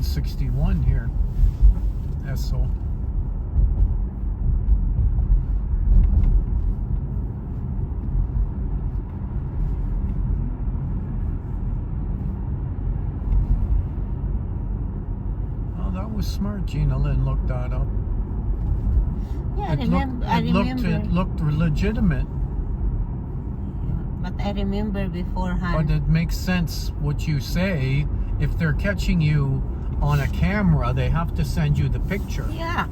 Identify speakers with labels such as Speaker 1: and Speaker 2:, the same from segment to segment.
Speaker 1: 161 here. Esso. Oh, that was smart. Gina Lynn looked that up.
Speaker 2: Yeah,
Speaker 1: It looked legitimate.
Speaker 2: But I remember beforehand.
Speaker 1: But it makes sense what you say. If they're catching you on a camera, they have to send you the picture.
Speaker 2: Yeah.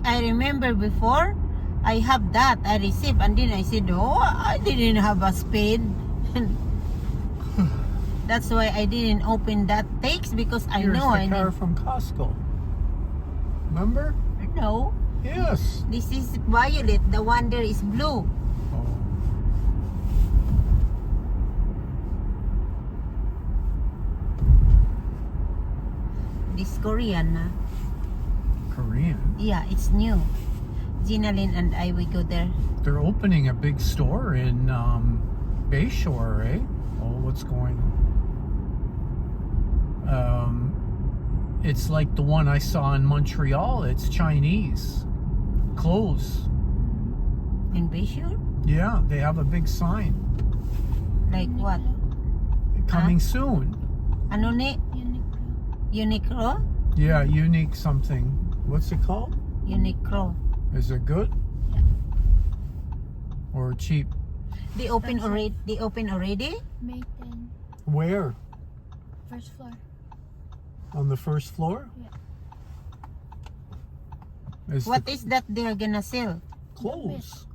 Speaker 2: I remember before, I have that. I received, and then I said, oh, I didn't have a spade. That's why I didn't open that text, because I
Speaker 1: Here's
Speaker 2: know
Speaker 1: the
Speaker 2: I
Speaker 1: car
Speaker 2: need.
Speaker 1: from Costco. Remember?
Speaker 2: No.
Speaker 1: Yes.
Speaker 2: This is violet. The one there is blue.
Speaker 1: Oh.
Speaker 2: This Korean, na.
Speaker 1: Korean.
Speaker 2: Yeah, it's new. Gina Lynn and I, we go there.
Speaker 1: They're opening a big store in Bayshore, eh? Oh, what's going on? It's like the one I saw in Montreal. It's Chinese. Clothes.
Speaker 2: In Bayshore?
Speaker 1: Yeah, they have a big sign.
Speaker 2: Like what?
Speaker 1: Coming soon.
Speaker 2: Ano ni? Uniqlo?
Speaker 1: Yeah, unique something. What's it called?
Speaker 2: Uniqlo.
Speaker 1: Is it good? Or cheap?
Speaker 2: They open already? They open already?
Speaker 3: May 10.
Speaker 1: Where?
Speaker 3: First floor.
Speaker 1: On the first floor?
Speaker 3: Yeah.
Speaker 2: What is that they're gonna sell?
Speaker 1: Clothes.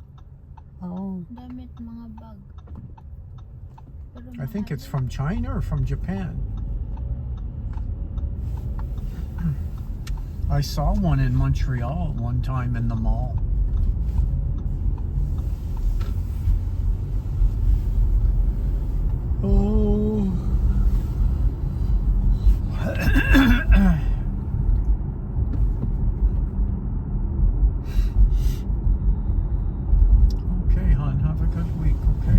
Speaker 2: Oh.
Speaker 3: Damit, mga bag. Pero
Speaker 1: I think
Speaker 3: mahal
Speaker 1: it's
Speaker 3: din.
Speaker 1: from China or from Japan. I saw one in Montreal one time in the mall. Oh. Okay, hon, have a good week, okay?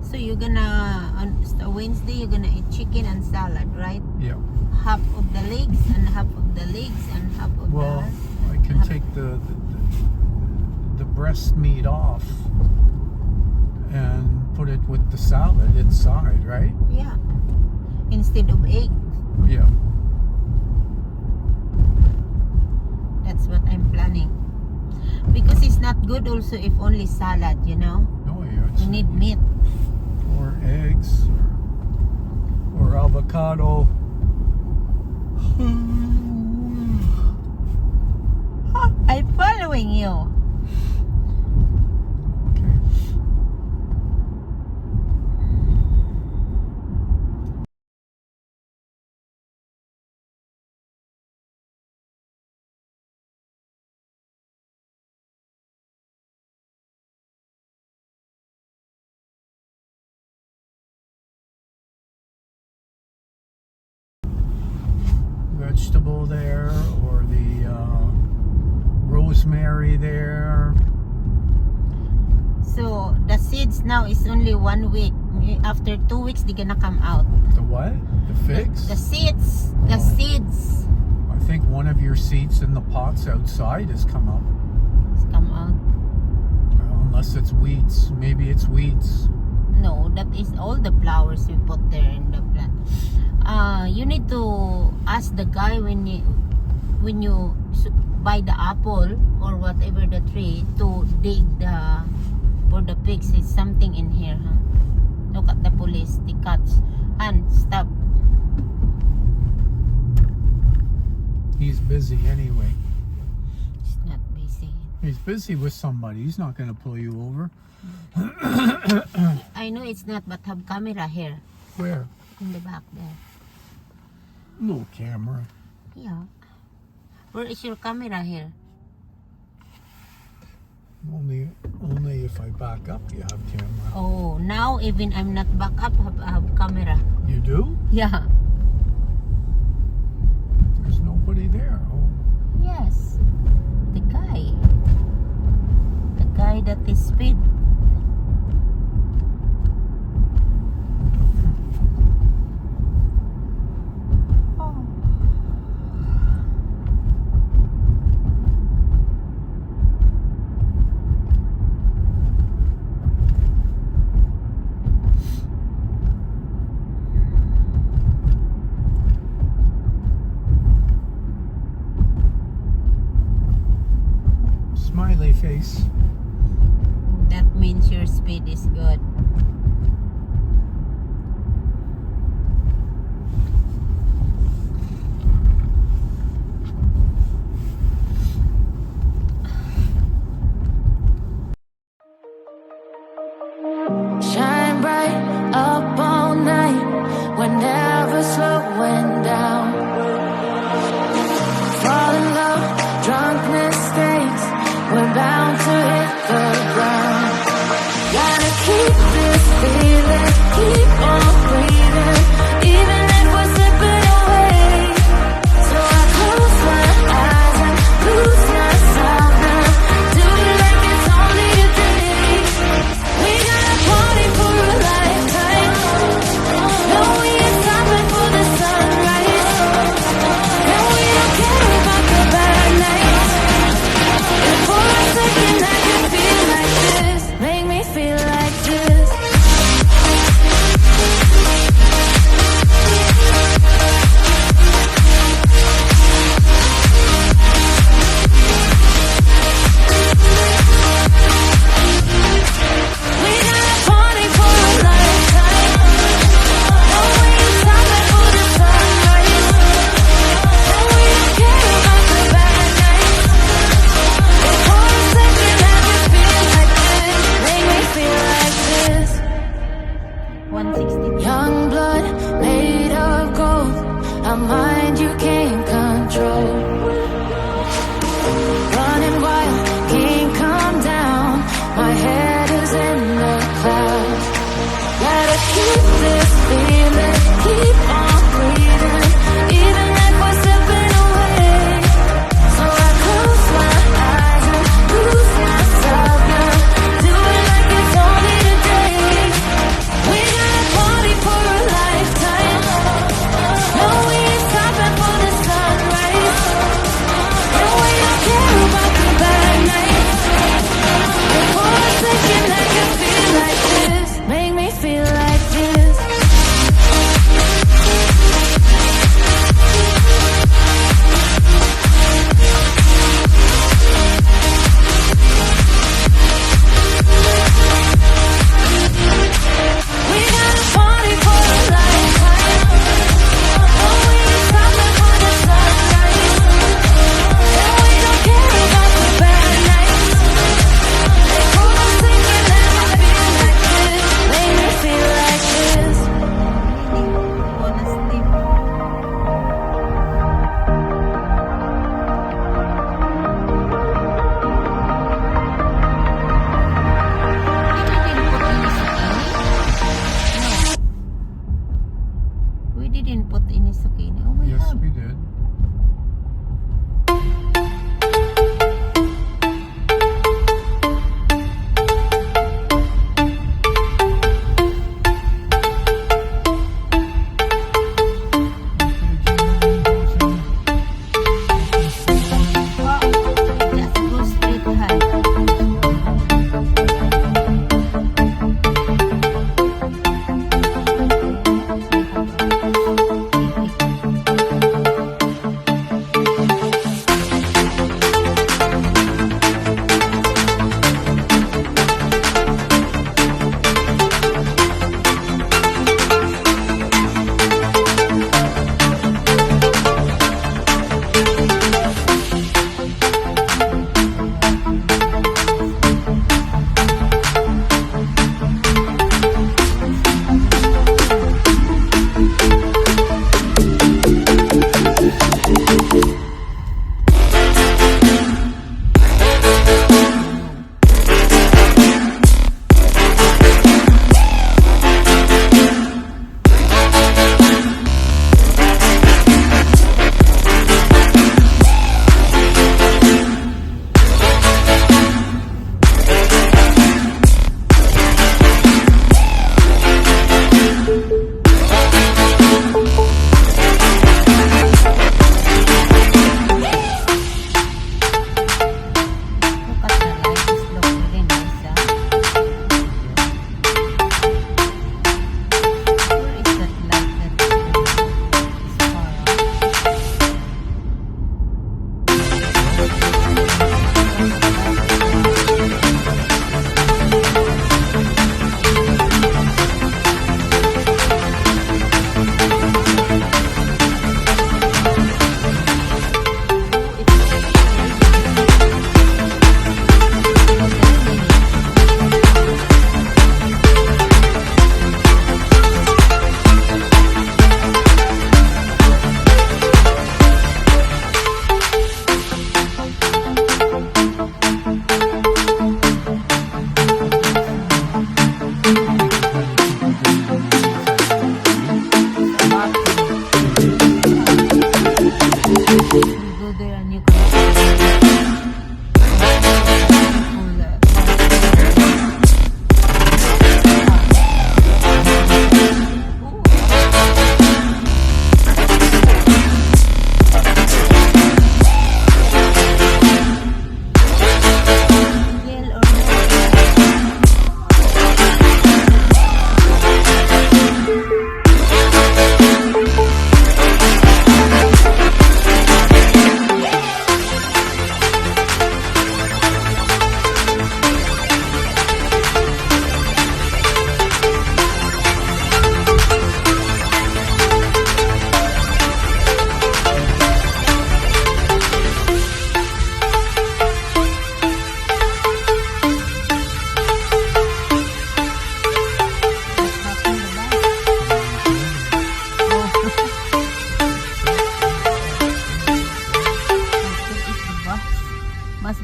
Speaker 2: So you're gonna, on Wednesday, you're gonna eat chicken and salad, right?
Speaker 1: Yeah.
Speaker 2: Half of the legs and half of the legs and half of
Speaker 1: Well,
Speaker 2: the...
Speaker 1: I can take the breast meat off and put it with the salad inside, right?
Speaker 2: Yeah. Instead of egg.
Speaker 1: Yeah.
Speaker 2: That's what I'm planning. Because it's not good also if only salad, you know?
Speaker 1: Oh, yeah.
Speaker 2: You need meat.
Speaker 1: Or eggs or avocado.
Speaker 2: I'm following you.
Speaker 1: Okay. Vegetable there, or the rosemary there.
Speaker 2: So the seeds now is only 1 week. After 2 weeks, they're gonna come out.
Speaker 1: The what? The figs?
Speaker 2: The seeds. The seeds
Speaker 1: I think one of your seeds in the pots outside has come up.
Speaker 2: come out.
Speaker 1: Well, unless it's weeds. Maybe it's weeds.
Speaker 2: No, that is all the flowers we put there in the plant. You need to ask the guy when you buy the apple or whatever the tree to dig the for the pigs. Is something in here, huh? Look at the police, the cats. And stop.
Speaker 1: He's busy anyway.
Speaker 2: It's not busy.
Speaker 1: He's busy with somebody. He's not going to pull you over.
Speaker 2: I know it's not, but have camera here
Speaker 1: Where?
Speaker 2: in the back there.
Speaker 1: No camera.
Speaker 2: Yeah. Where is your camera here?
Speaker 1: Only if I back up, you have camera.
Speaker 2: Oh, now even I'm not back up, have camera.
Speaker 1: You do?
Speaker 2: Yeah.
Speaker 1: There's nobody there. Oh,
Speaker 2: Yes. The guy that is speed. Oh.
Speaker 1: smiley face.
Speaker 2: That means your speed is good.
Speaker 4: Shine bright up all night, we're never slowing down. Fall in love, drunk mistakes, we're bound to hit the ground. Gotta keep it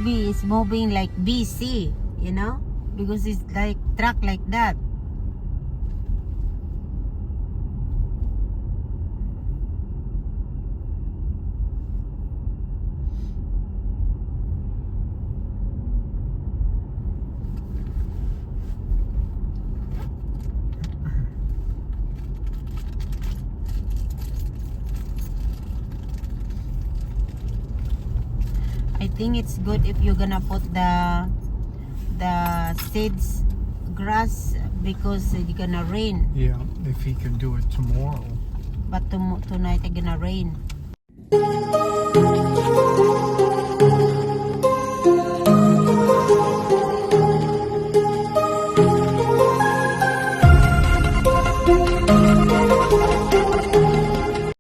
Speaker 2: maybe it's moving like BC, you know, because it's like truck like that. I think it's good if you're gonna put the seeds grass because it's gonna rain.
Speaker 1: Yeah, if he can do it tomorrow.
Speaker 2: But tonight it's gonna rain.